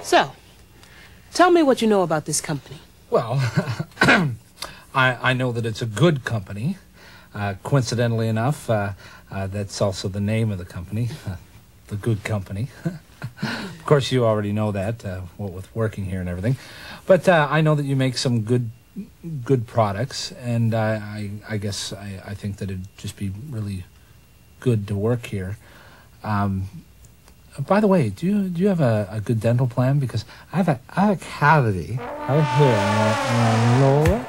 So, tell me what you know about this company. Well, I know that it's a good company. Coincidentally enough, that's also the name of the company, the Good Company. Of course, you already know that, what with working here and everything. But I know that you make some good products, and I guess I think that it'd just be really good to work here. By the way, do you have a good dental plan? Because I have a cavity right here in my lower.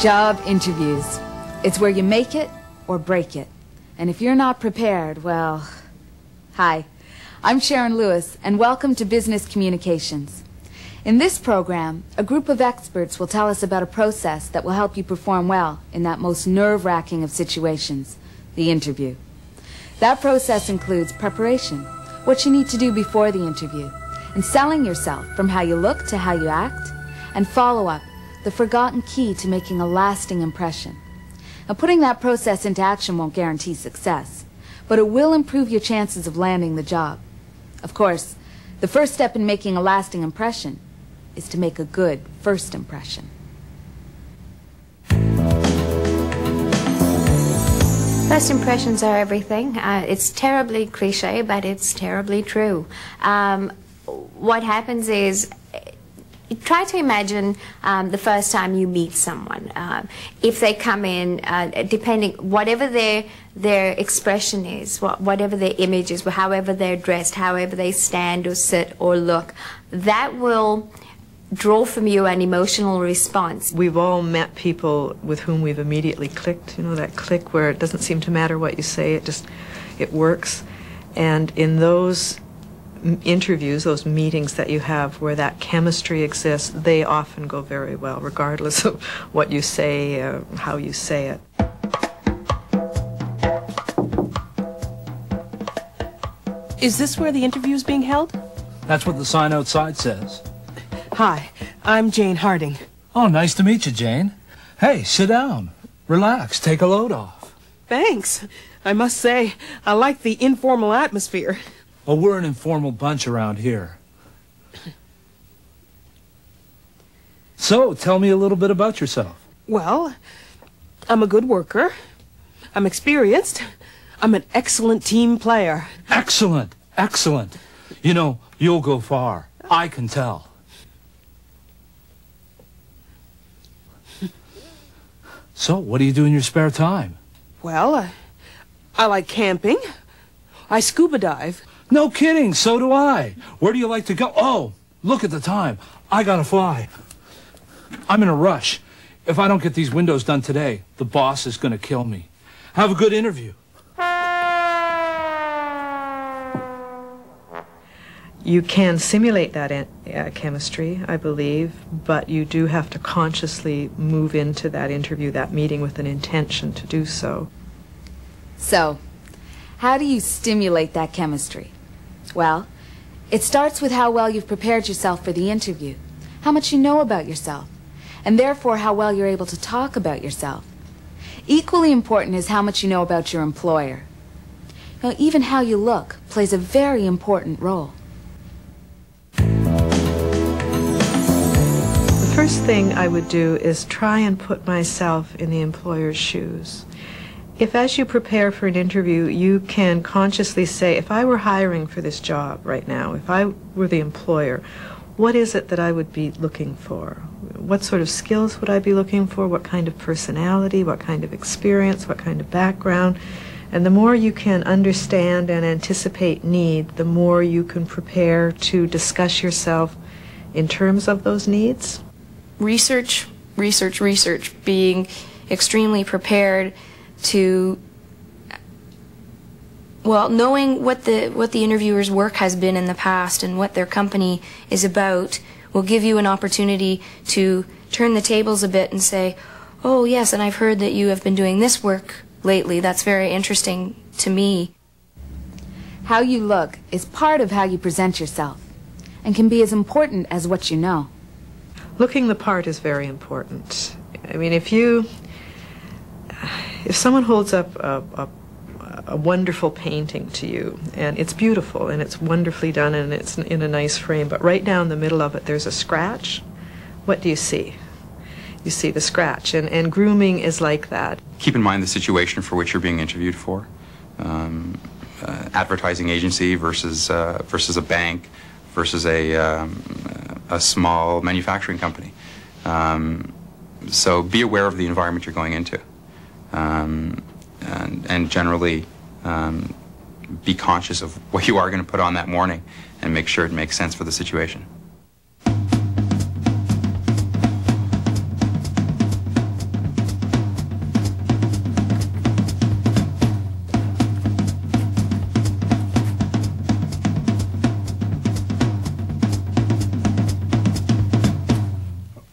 Job interviews. It's where you make it or break it. And if you're not prepared, well... Hi, I'm Sharon Lewis, and welcome to Business Communications. In this program, a group of experts will tell us about a process that will help you perform well in that most nerve-wracking of situations, the interview. That process includes preparation, what you need to do before the interview, and selling yourself from how you look to how you act, and follow-up, the forgotten key to making a lasting impression. Now, putting that process into action won't guarantee success, but it will improve your chances of landing the job. Of course, the first step in making a lasting impression is to make a good first impression. First impressions are everything. It's terribly cliche, but it's terribly true. What happens is, try to imagine the first time you meet someone. If they come in, depending, whatever their expression is, whatever their image is, however they're dressed, however they stand or sit or look, that will draw from you an emotional response. We've all met people with whom we've immediately clicked, you know, that click where it doesn't seem to matter what you say, it works. And in those interviews, those meetings that you have where that chemistry exists, they often go very well, regardless of what you say, how you say it. Is this where the interview is being held? That's what the sign outside says. Hi, I'm Jane Harding. Oh, nice to meet you, Jane. Hey, sit down. Relax. Take a load off. Thanks. I must say, I like the informal atmosphere. Well, we're an informal bunch around here. So, tell me a little bit about yourself. Well, I'm a good worker. I'm experienced. I'm an excellent team player. Excellent. Excellent. You know, you'll go far. I can tell. So, what do you do in your spare time? Well, I like camping. I scuba dive. No kidding, so do I. Where do you like to go? Oh, look at the time. I gotta fly. I'm in a rush. If I don't get these windows done today, the boss is gonna kill me. Have a good interview. You can simulate that chemistry, I believe, but you do have to consciously move into that interview, that meeting, with an intention to do so. So, how do you stimulate that chemistry? Well, it starts with how well you've prepared yourself for the interview, how much you know about yourself, and therefore how well you're able to talk about yourself. Equally important is how much you know about your employer. Now, even how you look plays a very important role. The first thing I would do is try and put myself in the employer's shoes. If as you prepare for an interview, you can consciously say, if I were hiring for this job right now, if I were the employer, what is it that I would be looking for? What sort of skills would I be looking for? What kind of personality? What kind of experience? What kind of background? And the more you can understand and anticipate need, the more you can prepare to discuss yourself in terms of those needs. Research, research, research. Being extremely prepared to, well, knowing what the interviewer's work has been in the past and what their company is about will give you an opportunity to turn the tables a bit and say, oh yes, and I've heard that you have been doing this work lately. That's very interesting to me. How you look is part of how you present yourself and can be as important as what you know. Looking the part is very important. I mean, if someone holds up a wonderful painting to you, and it's beautiful and it's wonderfully done and it's in a nice frame, but right down the middle of it there's a scratch, what do you see? You see the scratch, and grooming is like that. Keep in mind the situation for which you're being interviewed for. Advertising agency versus a bank versus a small manufacturing company. So be aware of the environment you're going into, and generally be conscious of what you are going to put on that morning and make sure it makes sense for the situation.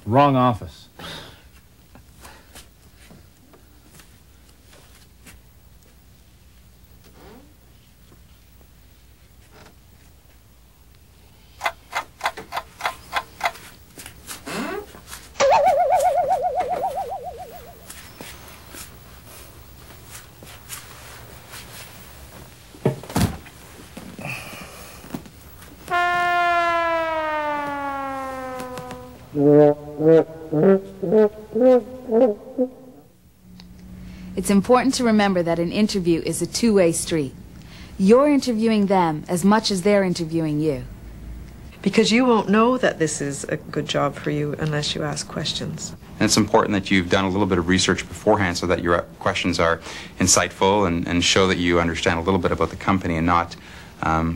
Wrong office. It's important to remember that an interview is a two-way street. You're interviewing them as much as they're interviewing you. Because you won't know that this is a good job for you unless you ask questions. And it's important that you've done a little bit of research beforehand so that your questions are insightful and show that you understand a little bit about the company and not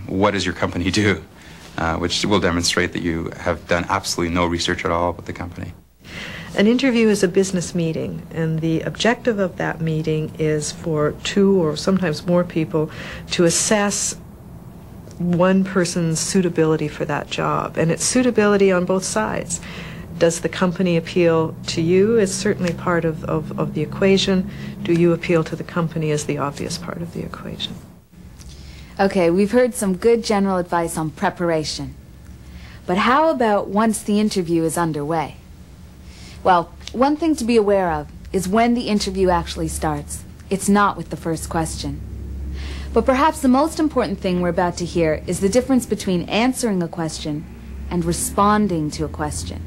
what does your company do, which will demonstrate that you have done absolutely no research at all about the company. An interview is a business meeting, and the objective of that meeting is for two or sometimes more people to assess one person's suitability for that job, and it's suitability on both sides. Does the company appeal to you as certainly part of the equation? Do you appeal to the company as the obvious part of the equation? Okay, we've heard some good general advice on preparation. But how about once the interview is underway? Well, one thing to be aware of is when the interview actually starts. It's not with the first question. But perhaps the most important thing we're about to hear is the difference between answering a question and responding to a question.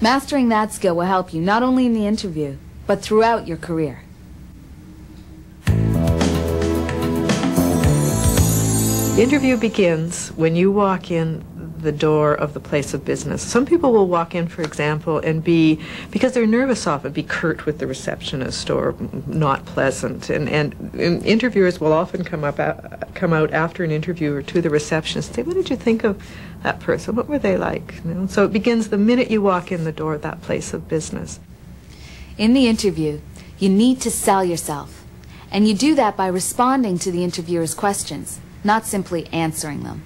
Mastering that skill will help you not only in the interview, but throughout your career. The interview begins when you walk in the door of the place of business. Some people will walk in, for example, and because they're nervous often, be curt with the receptionist or not pleasant. And interviewers will often come out after an interview or to the receptionist and say, what did you think of that person? What were they like? You know? So it begins the minute you walk in the door of that place of business. In the interview, you need to sell yourself. And you do that by responding to the interviewer's questions, not simply answering them.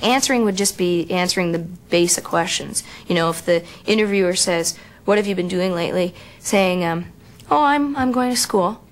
Answering would just be answering the basic questions. You know, if the interviewer says, what have you been doing lately? Saying, oh, I'm going to school.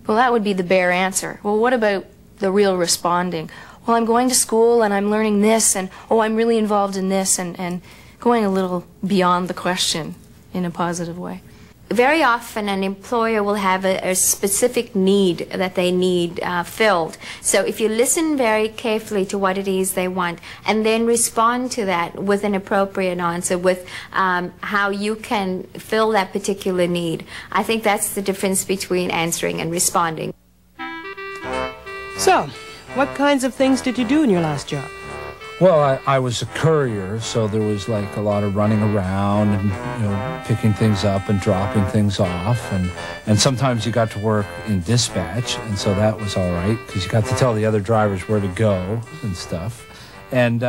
Well, that would be the bare answer. Well, what about the real responding? Well, I'm going to school and I'm learning this, and oh, I'm really involved in this, and going a little beyond the question in a positive way. Very often an employer will have a specific need that they need filled. So if you listen very carefully to what it is they want and then respond to that with an appropriate answer, with how you can fill that particular need, I think that's the difference between answering and responding. So, what kinds of things did you do in your last job? Well, I was a courier, so there was like a lot of running around and, you know, picking things up and dropping things off. And sometimes you got to work in dispatch, and so that was all right, because you got to tell the other drivers where to go and stuff. And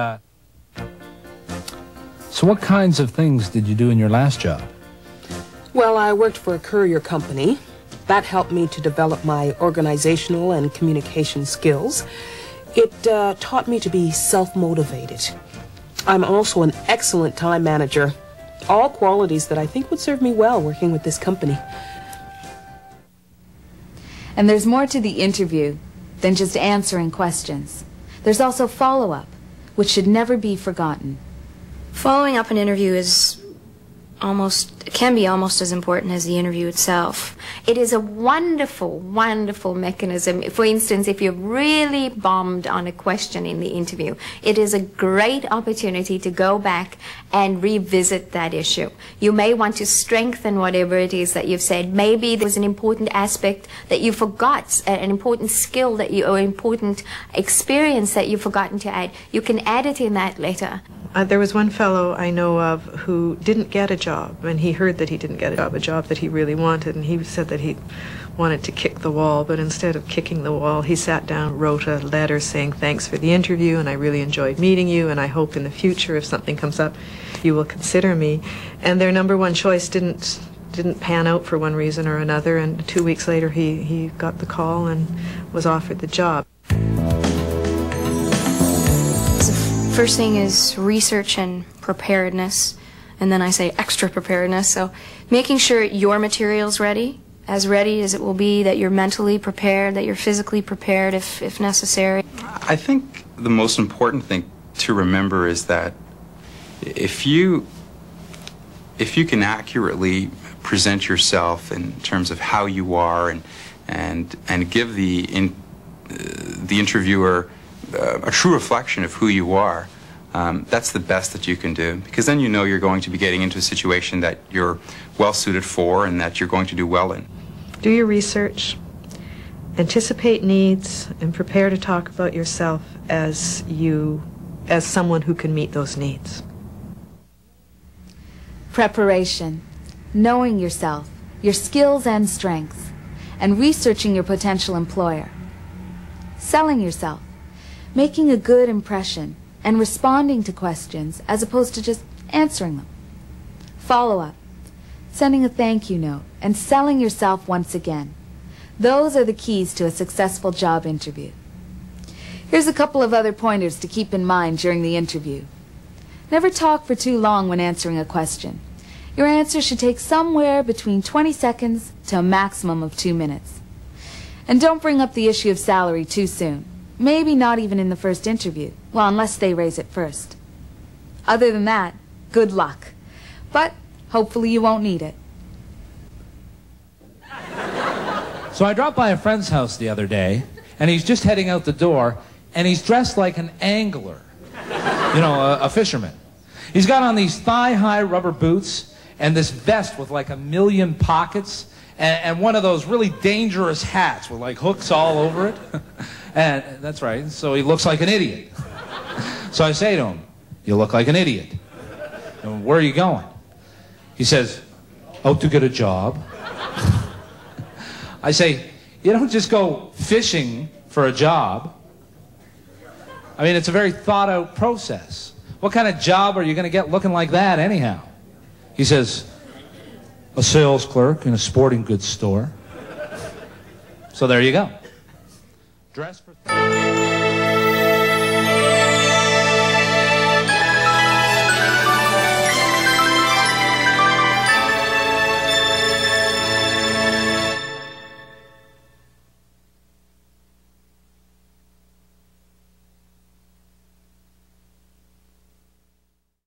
so what kinds of things did you do in your last job? Well, I worked for a courier company. That helped me to develop my organizational and communication skills. It taught me to be self-motivated. I'm also an excellent time manager. All qualities that I think would serve me well working with this company. And there's more to the interview than just answering questions. There's also follow-up, which should never be forgotten. Following up an interview can be almost as important as the interview itself. It is a wonderful, wonderful mechanism. For instance, if you're really bombed on a question in the interview, it is a great opportunity to go back and revisit that issue. You may want to strengthen whatever it is that you've said. Maybe there was an important aspect that you forgot, an important skill that or important experience that you've forgotten to add. You can add it in that letter. There was one fellow I know of who didn't get a job, and he heard that he didn't get a job that he really wanted, and he said that he wanted to kick the wall, but instead of kicking the wall, he sat down, wrote a letter saying, "Thanks for the interview, and I really enjoyed meeting you, and I hope in the future, if something comes up, you will consider me." And their number one choice didn't pan out for one reason or another, and 2 weeks later he got the call and was offered the job. First thing is research and preparedness, and then I say extra preparedness. So making sure your material's ready as it will be, that you're mentally prepared, that you're physically prepared if necessary. I think the most important thing to remember is that if you can accurately present yourself in terms of how you are and give the interviewer a true reflection of who you are, that's the best that you can do, because then you know you're going to be getting into a situation that you're well suited for and that you're going to do well in. Do your research, anticipate needs, and prepare to talk about yourself as someone who can meet those needs. Preparation, knowing yourself, your skills and strengths, and researching your potential employer. Selling yourself, making a good impression, and responding to questions as opposed to just answering them. Follow-up, sending a thank you note, and selling yourself once again. Those are the keys to a successful job interview. Here's a couple of other pointers to keep in mind during the interview. Never talk for too long when answering a question. Your answer should take somewhere between 20 seconds to a maximum of 2 minutes. And don't bring up the issue of salary too soon. Maybe not even in the first interview. Well, unless they raise it first. Other than that, good luck. But hopefully you won't need it. So I dropped by a friend's house the other day, and he's just heading out the door, and he's dressed like an angler. You know, a fisherman. He's got on these thigh-high rubber boots and this vest with like 1,000,000 pockets and one of those really dangerous hats with like hooks all over it. And that's right, so he looks like an idiot. So I say to him, "You look like an idiot. And where are you going?" He says, "Out to get a job." I say, "You don't just go fishing for a job. I mean, it's a very thought-out process. What kind of job are you going to get looking like that anyhow?" He says, "A sales clerk in a sporting goods store." So there you go. Dress for...